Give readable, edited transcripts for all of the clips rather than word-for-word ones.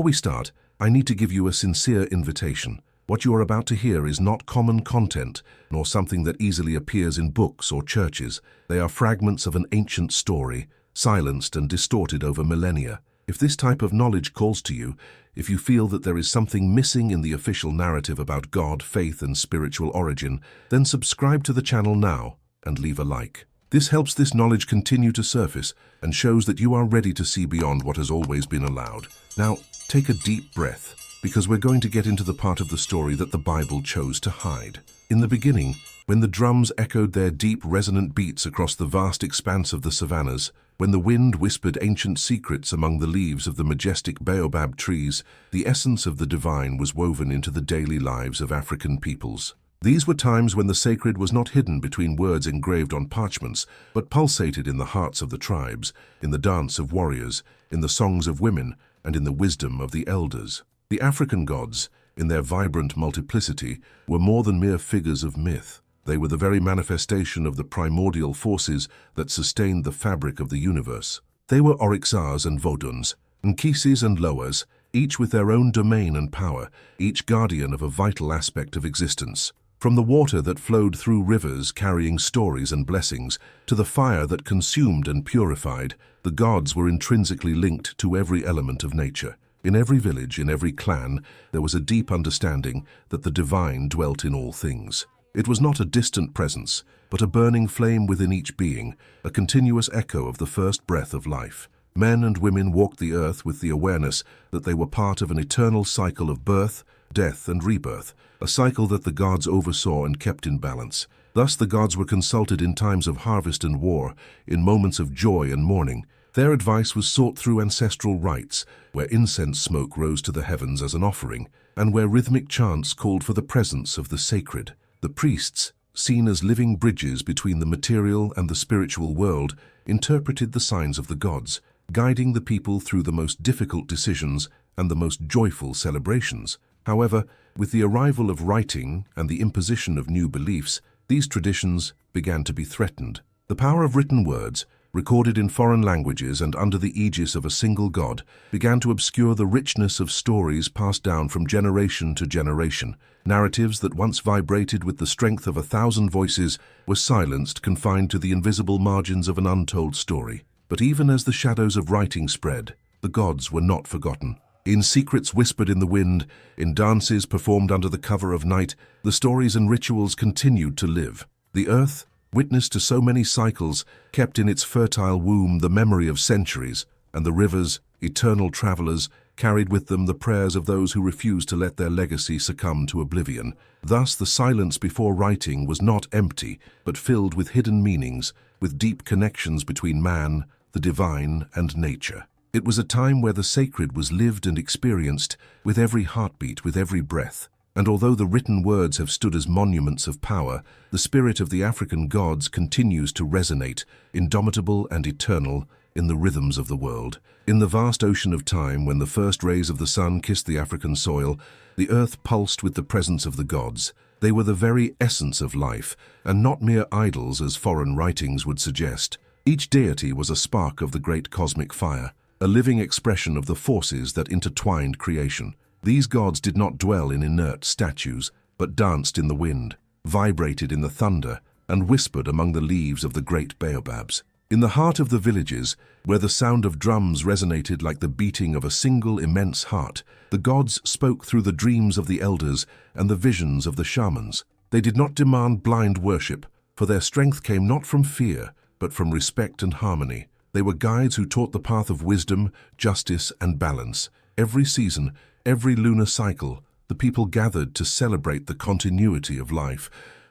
Before we start, I need to give you a sincere invitation. What you are about to hear is not common content, nor something that easily appears in books or churches. They are fragments of an ancient story, silenced and distorted over millennia. If this type of knowledge calls to you, if you feel that there is something missing in the official narrative about God, faith, and spiritual origin, then subscribe to the channel now and leave a like. This helps this knowledge continue to surface and shows that you are ready to see beyond what has always been allowed. Now, take a deep breath, because we're going to get into the part of the story that the Bible chose to hide. In the beginning, when the drums echoed their deep, resonant beats across the vast expanse of the savannas, when the wind whispered ancient secrets among the leaves of the majestic baobab trees, the essence of the divine was woven into the daily lives of African peoples. These were times when the sacred was not hidden between words engraved on parchments, but pulsated in the hearts of the tribes, in the dance of warriors, in the songs of women, and in the wisdom of the elders. The African gods, in their vibrant multiplicity, were more than mere figures of myth. They were the very manifestation of the primordial forces that sustained the fabric of the universe. They were Oryxars and Voduns, Nkisis and Loas, each with their own domain and power, each guardian of a vital aspect of existence. From the water that flowed through rivers carrying stories and blessings, to the fire that consumed and purified, the gods were intrinsically linked to every element of nature. In every village, in every clan, there was a deep understanding that the divine dwelt in all things. It was not a distant presence, but a burning flame within each being, a continuous echo of the first breath of life. Men and women walked the earth with the awareness that they were part of an eternal cycle of birth, death, and rebirth, a cycle that the gods oversaw and kept in balance. Thus the gods were consulted in times of harvest and war, in moments of joy and mourning. Their advice was sought through ancestral rites, where incense smoke rose to the heavens as an offering, and where rhythmic chants called for the presence of the sacred. The priests, seen as living bridges between the material and the spiritual world, interpreted the signs of the gods, guiding the people through the most difficult decisions and the most joyful celebrations. However, with the arrival of writing and the imposition of new beliefs, these traditions began to be threatened. The power of written words, recorded in foreign languages and under the aegis of a single god, began to obscure the richness of stories passed down from generation to generation. Narratives that once vibrated with the strength of 1,000 voices were silenced, confined to the invisible margins of an untold story. But even as the shadows of writing spread, the gods were not forgotten. In secrets whispered in the wind, in dances performed under the cover of night, the stories and rituals continued to live. The earth, witness to so many cycles, kept in its fertile womb the memory of centuries, and the rivers, eternal travelers, carried with them the prayers of those who refused to let their legacy succumb to oblivion. Thus the silence before writing was not empty, but filled with hidden meanings, with deep connections between man, the divine, and nature. It was a time where the sacred was lived and experienced with every heartbeat, with every breath. And although the written words have stood as monuments of power, the spirit of the African gods continues to resonate, indomitable and eternal, in the rhythms of the world. In the vast ocean of time, when the first rays of the sun kissed the African soil, the earth pulsed with the presence of the gods. They were the very essence of life, and not mere idols as foreign writings would suggest. Each deity was a spark of the great cosmic fire, a living expression of the forces that intertwined creation. These gods did not dwell in inert statues, but danced in the wind, vibrated in the thunder, and whispered among the leaves of the great baobabs. In the heart of the villages, where the sound of drums resonated like the beating of a single immense heart, the gods spoke through the dreams of the elders and the visions of the shamans. They did not demand blind worship, for their strength came not from fear, but from respect and harmony. They were guides who taught the path of wisdom, justice, and balance. Every season, every lunar cycle, the people gathered to celebrate the continuity of life,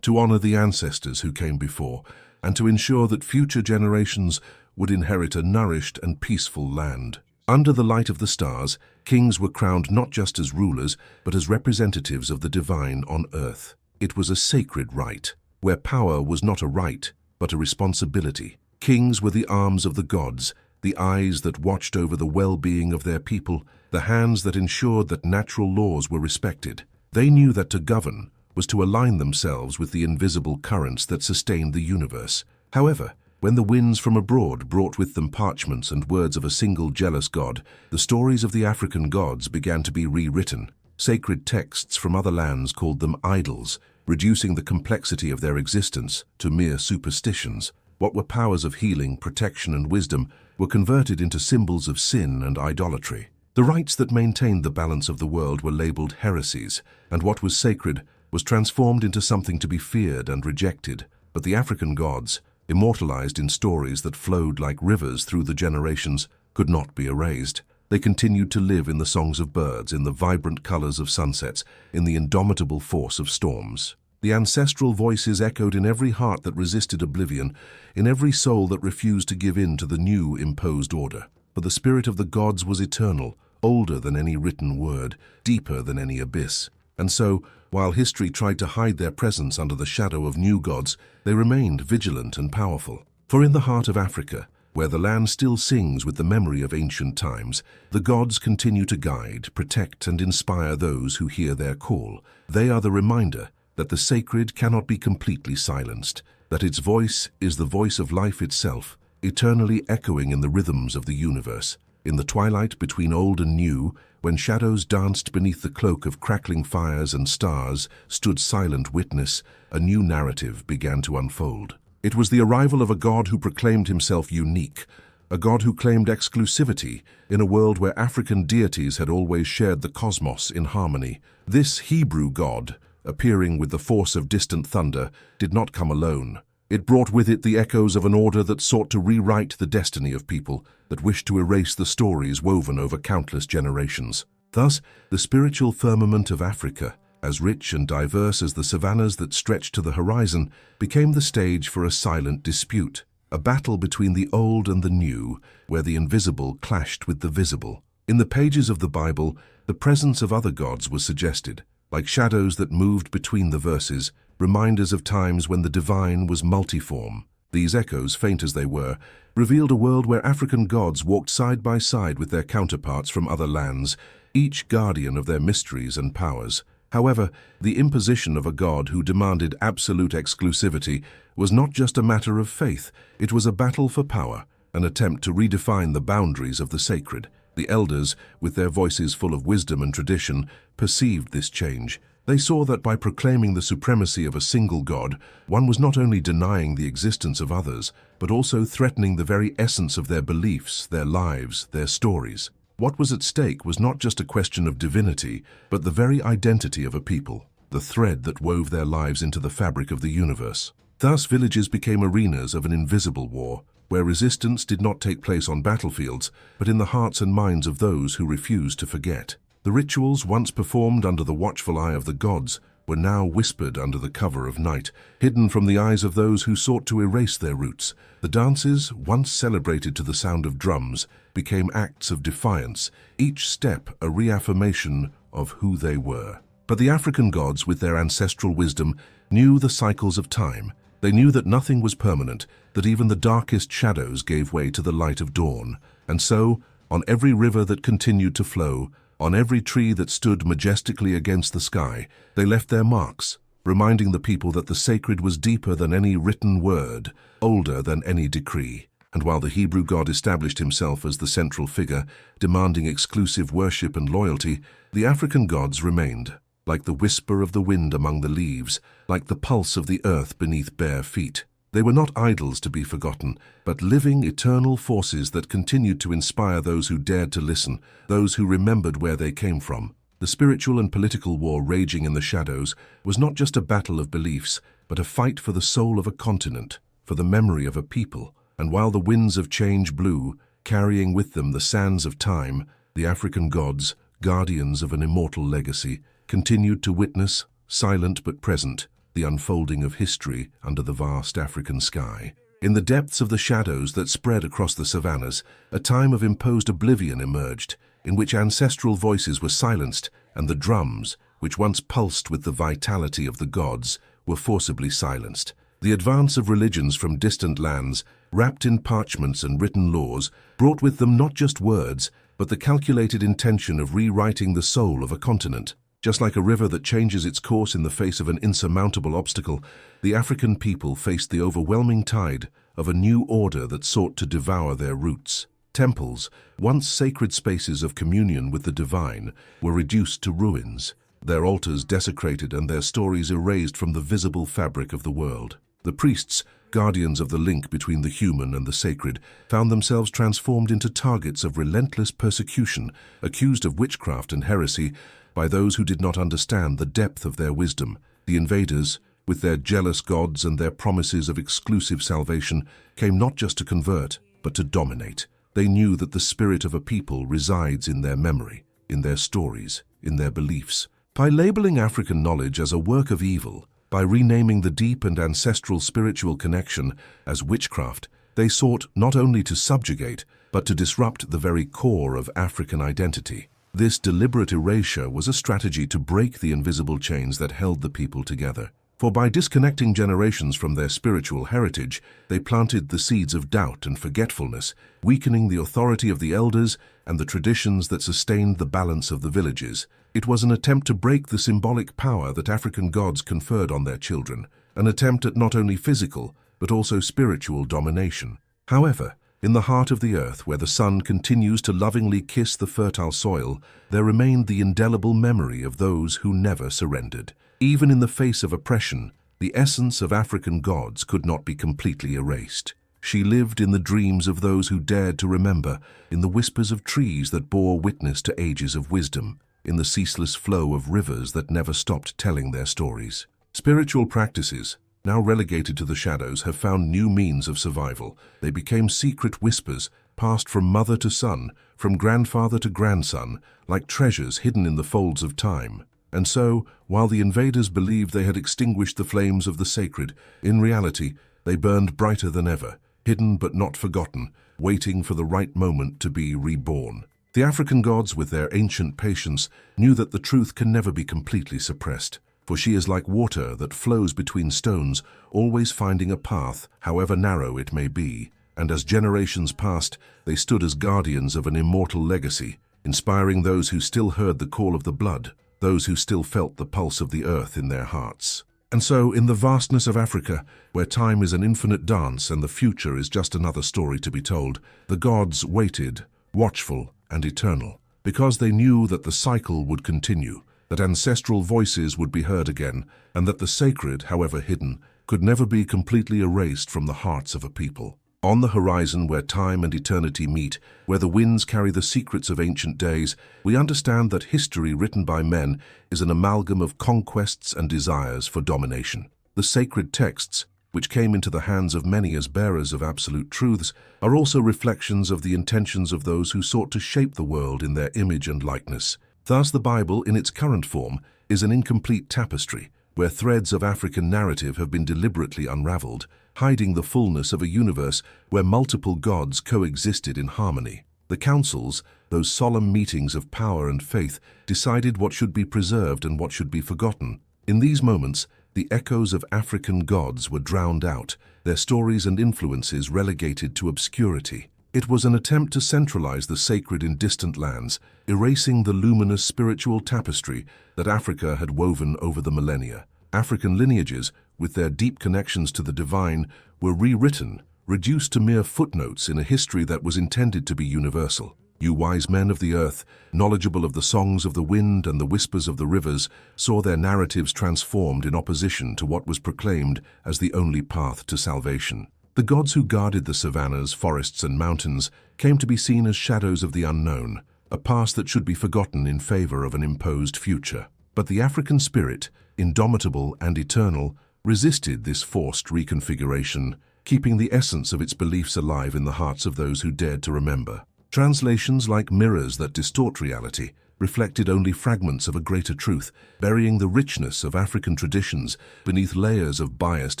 to honor the ancestors who came before, and to ensure that future generations would inherit a nourished and peaceful land. Under the light of the stars, kings were crowned not just as rulers, but as representatives of the divine on earth. It was a sacred right, where power was not a right, but a responsibility. Kings were the arms of the gods, the eyes that watched over the well-being of their people, the hands that ensured that natural laws were respected. They knew that to govern was to align themselves with the invisible currents that sustained the universe. However, When the winds from abroad brought with them parchments and words of a single jealous god, the stories of the African gods began to be rewritten. Sacred texts from other lands called them idols, reducing the complexity of their existence to mere superstitions. What were powers of healing, protection, and wisdom were converted into symbols of sin and idolatry. The rites that maintained the balance of the world were labeled heresies, and what was sacred was transformed into something to be feared and rejected. But the African gods, immortalized in stories that flowed like rivers through the generations, could not be erased. They continued to live in the songs of birds, in the vibrant colors of sunsets, in the indomitable force of storms. The ancestral voices echoed in every heart that resisted oblivion, in every soul that refused to give in to the new imposed order. For the spirit of the gods was eternal, older than any written word, deeper than any abyss. And so, while history tried to hide their presence under the shadow of new gods, they remained vigilant and powerful. For in the heart of Africa, where the land still sings with the memory of ancient times, the gods continue to guide, protect, and inspire those who hear their call. They are the reminder that the sacred cannot be completely silenced, that its voice is the voice of life itself, eternally echoing in the rhythms of the universe. In the twilight between old and new, when shadows danced beneath the cloak of crackling fires and stars stood silent witness, a new narrative began to unfold. It was the arrival of a god who proclaimed himself unique, a god who claimed exclusivity in a world where African deities had always shared the cosmos in harmony. This Hebrew god, appearing with the force of distant thunder, did not come alone. It brought with it the echoes of an order that sought to rewrite the destiny of people, that wished to erase the stories woven over countless generations. Thus, the spiritual firmament of Africa, as rich and diverse as the savannas that stretched to the horizon, became the stage for a silent dispute, a battle between the old and the new, where the invisible clashed with the visible. In the pages of the Bible, the presence of other gods was suggested, like shadows that moved between the verses, reminders of times when the divine was multiform. These echoes, faint as they were, revealed a world where African gods walked side by side with their counterparts from other lands, each guardian of their mysteries and powers. However, the imposition of a god who demanded absolute exclusivity was not just a matter of faith, it was a battle for power, an attempt to redefine the boundaries of the sacred. The elders, with their voices full of wisdom and tradition, perceived this change. They saw that by proclaiming the supremacy of a single god, one was not only denying the existence of others, but also threatening the very essence of their beliefs, their lives, their stories. What was at stake was not just a question of divinity, but the very identity of a people, the thread that wove their lives into the fabric of the universe. Thus, villages became arenas of an invisible war, where resistance did not take place on battlefields, but in the hearts and minds of those who refused to forget. The rituals once performed under the watchful eye of the gods were now whispered under the cover of night, hidden from the eyes of those who sought to erase their roots. The dances, once celebrated to the sound of drums, became acts of defiance, each step a reaffirmation of who they were. But the African gods, with their ancestral wisdom, knew the cycles of time. They knew that nothing was permanent, that even the darkest shadows gave way to the light of dawn. And so, on every river that continued to flow, on every tree that stood majestically against the sky, they left their marks, reminding the people that the sacred was deeper than any written word, older than any decree. And while the Hebrew god established himself as the central figure, demanding exclusive worship and loyalty, the African gods remained, like the whisper of the wind among the leaves, like the pulse of the earth beneath bare feet. They were not idols to be forgotten, but living, eternal forces that continued to inspire those who dared to listen, those who remembered where they came from. The spiritual and political war raging in the shadows was not just a battle of beliefs, but a fight for the soul of a continent, for the memory of a people. And while the winds of change blew, carrying with them the sands of time, the African gods, guardians of an immortal legacy, continued to witness, silent but present, the unfolding of history under the vast African sky. In the depths of the shadows that spread across the savannas, a time of imposed oblivion emerged, in which ancestral voices were silenced and the drums, which once pulsed with the vitality of the gods, were forcibly silenced. The advance of religions from distant lands, wrapped in parchments and written laws, brought with them not just words, but the calculated intention of rewriting the soul of a continent. Just like a river that changes its course in the face of an insurmountable obstacle, the African people faced the overwhelming tide of a new order that sought to devour their roots. Temples, once sacred spaces of communion with the divine, were reduced to ruins, their altars desecrated and their stories erased from the visible fabric of the world. The priests, guardians of the link between the human and the sacred, found themselves transformed into targets of relentless persecution, accused of witchcraft and heresy by those who did not understand the depth of their wisdom. The invaders, with their jealous gods and their promises of exclusive salvation, came not just to convert, but to dominate. They knew that the spirit of a people resides in their memory, in their stories, in their beliefs. By labeling African knowledge as a work of evil, by renaming the deep and ancestral spiritual connection as witchcraft, they sought not only to subjugate, but to disrupt the very core of African identity. This deliberate erasure was a strategy to break the invisible chains that held the people together. For by disconnecting generations from their spiritual heritage, they planted the seeds of doubt and forgetfulness, weakening the authority of the elders and the traditions that sustained the balance of the villages. It was an attempt to break the symbolic power that African gods conferred on their children, an attempt at not only physical, but also spiritual domination. However, in the heart of the earth, where the sun continues to lovingly kiss the fertile soil, there remained the indelible memory of those who never surrendered. Even in the face of oppression, the essence of African gods could not be completely erased. She lived in the dreams of those who dared to remember, in the whispers of trees that bore witness to ages of wisdom, in the ceaseless flow of rivers that never stopped telling their stories. Spiritual practices, now relegated to the shadows, have found new means of survival. They became secret whispers, passed from mother to son, from grandfather to grandson, like treasures hidden in the folds of time. And so, while the invaders believed they had extinguished the flames of the sacred, in reality, they burned brighter than ever, hidden but not forgotten, waiting for the right moment to be reborn. The African gods, with their ancient patience, knew that the truth can never be completely suppressed, for she is like water that flows between stones, always finding a path, however narrow it may be. And as generations passed, they stood as guardians of an immortal legacy, inspiring those who still heard the call of the blood, those who still felt the pulse of the earth in their hearts. And so, in the vastness of Africa, where time is an infinite dance and the future is just another story to be told, the gods waited, watchful and eternal, because they knew that the cycle would continue, that ancestral voices would be heard again, and that the sacred, however hidden, could never be completely erased from the hearts of a people. On the horizon, where time and eternity meet, where the winds carry the secrets of ancient days, we understand that history written by men is an amalgam of conquests and desires for domination. The sacred texts, which came into the hands of many as bearers of absolute truths, are also reflections of the intentions of those who sought to shape the world in their image and likeness. Thus, the Bible, in its current form, is an incomplete tapestry, where threads of African narrative have been deliberately unraveled, hiding the fullness of a universe where multiple gods coexisted in harmony. The councils, those solemn meetings of power and faith, decided what should be preserved and what should be forgotten. In these moments, the echoes of African gods were drowned out, their stories and influences relegated to obscurity. It was an attempt to centralize the sacred in distant lands, erasing the luminous spiritual tapestry that Africa had woven over the millennia. African lineages, with their deep connections to the divine, were rewritten, reduced to mere footnotes in a history that was intended to be universal. You wise men of the earth, knowledgeable of the songs of the wind and the whispers of the rivers, saw their narratives transformed in opposition to what was proclaimed as the only path to salvation. The gods who guarded the savannas, forests, and mountains came to be seen as shadows of the unknown, a past that should be forgotten in favor of an imposed future. But the African spirit, indomitable and eternal, resisted this forced reconfiguration, keeping the essence of its beliefs alive in the hearts of those who dared to remember. Translations, like mirrors that distort reality, reflected only fragments of a greater truth, burying the richness of African traditions beneath layers of biased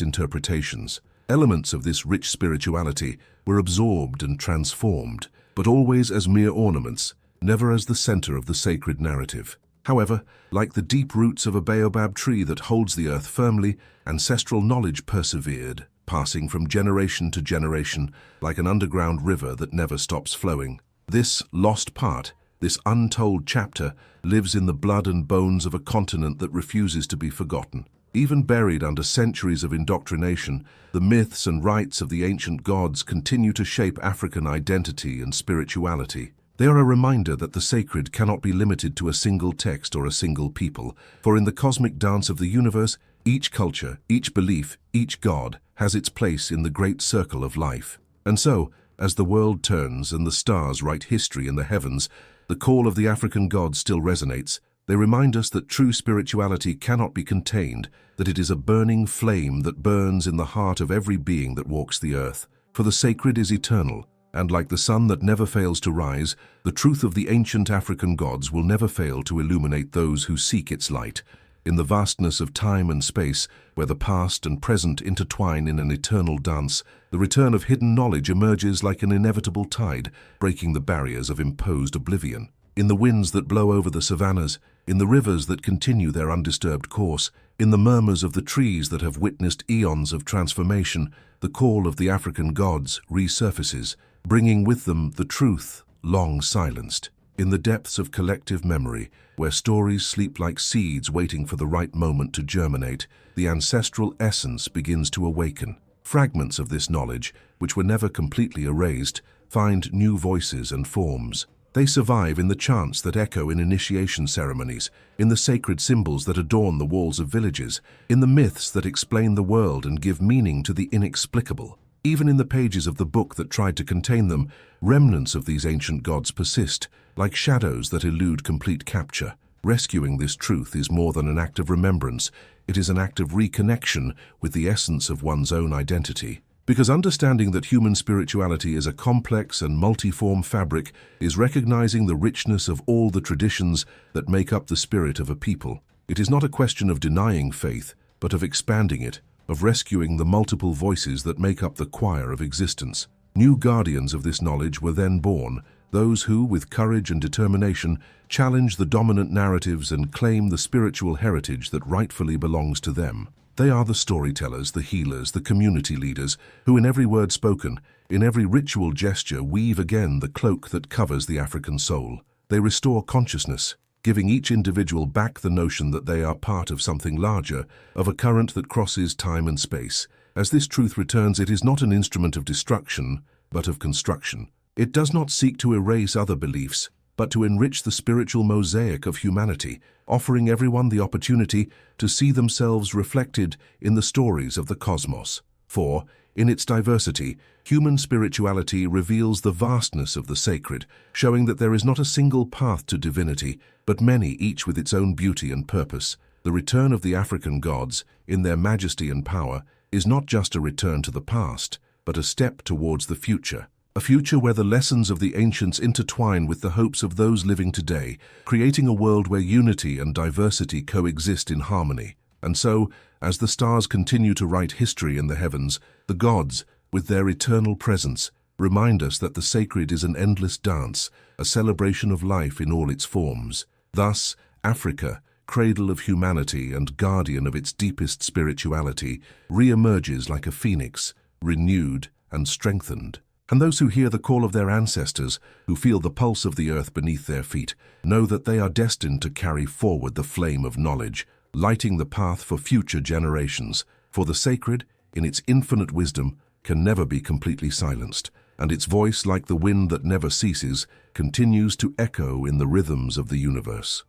interpretations. Elements of this rich spirituality were absorbed and transformed, but always as mere ornaments, never as the center of the sacred narrative. However, like the deep roots of a baobab tree that holds the earth firmly, ancestral knowledge persevered, passing from generation to generation like an underground river that never stops flowing. This lost part, this untold chapter, lives in the blood and bones of a continent that refuses to be forgotten. Even buried under centuries of indoctrination, the myths and rites of the ancient gods continue to shape African identity and spirituality. They are a reminder that the sacred cannot be limited to a single text or a single people, for in the cosmic dance of the universe, each culture, each belief, each god has its place in the great circle of life. And so, as the world turns and the stars write history in the heavens, the call of the African gods still resonates. They remind us that true spirituality cannot be contained, that it is a burning flame that burns in the heart of every being that walks the earth. For the sacred is eternal, and like the sun that never fails to rise, the truth of the ancient African gods will never fail to illuminate those who seek its light. In the vastness of time and space, where the past and present intertwine in an eternal dance, the return of hidden knowledge emerges like an inevitable tide, breaking the barriers of imposed oblivion. In the winds that blow over the savannas, in the rivers that continue their undisturbed course, in the murmurs of the trees that have witnessed eons of transformation, the call of the African gods resurfaces, bringing with them the truth long silenced. In the depths of collective memory, where stories sleep like seeds waiting for the right moment to germinate, the ancestral essence begins to awaken. Fragments of this knowledge, which were never completely erased, find new voices and forms. They survive in the chants that echo in initiation ceremonies, in the sacred symbols that adorn the walls of villages, in the myths that explain the world and give meaning to the inexplicable. Even in the pages of the book that tried to contain them, remnants of these ancient gods persist, like shadows that elude complete capture. Rescuing this truth is more than an act of remembrance, it is an act of reconnection with the essence of one's own identity. Because understanding that human spirituality is a complex and multiform fabric is recognizing the richness of all the traditions that make up the spirit of a people. It is not a question of denying faith, but of expanding it, of rescuing the multiple voices that make up the choir of existence. New guardians of this knowledge were then born, those who, with courage and determination, challenge the dominant narratives and claim the spiritual heritage that rightfully belongs to them. They are the storytellers, the healers, the community leaders, who in every word spoken, in every ritual gesture, weave again the cloak that covers the African soul. They restore consciousness, giving each individual back the notion that they are part of something larger, of a current that crosses time and space. As this truth returns, it is not an instrument of destruction, but of construction. It does not seek to erase other beliefs, but to enrich the spiritual mosaic of humanity, offering everyone the opportunity to see themselves reflected in the stories of the cosmos. For, in its diversity, human spirituality reveals the vastness of the sacred, showing that there is not a single path to divinity, but many, each with its own beauty and purpose. The return of the African gods, in their majesty and power, is not just a return to the past, but a step towards the future. A future where the lessons of the ancients intertwine with the hopes of those living today, creating a world where unity and diversity coexist in harmony. And so, as the stars continue to write history in the heavens, the gods, with their eternal presence, remind us that the sacred is an endless dance, a celebration of life in all its forms. Thus, Africa, cradle of humanity and guardian of its deepest spirituality, re-emerges like a phoenix, renewed and strengthened. And those who hear the call of their ancestors, who feel the pulse of the earth beneath their feet, know that they are destined to carry forward the flame of knowledge, lighting the path for future generations. For the sacred, in its infinite wisdom, can never be completely silenced, and its voice, like the wind that never ceases, continues to echo in the rhythms of the universe.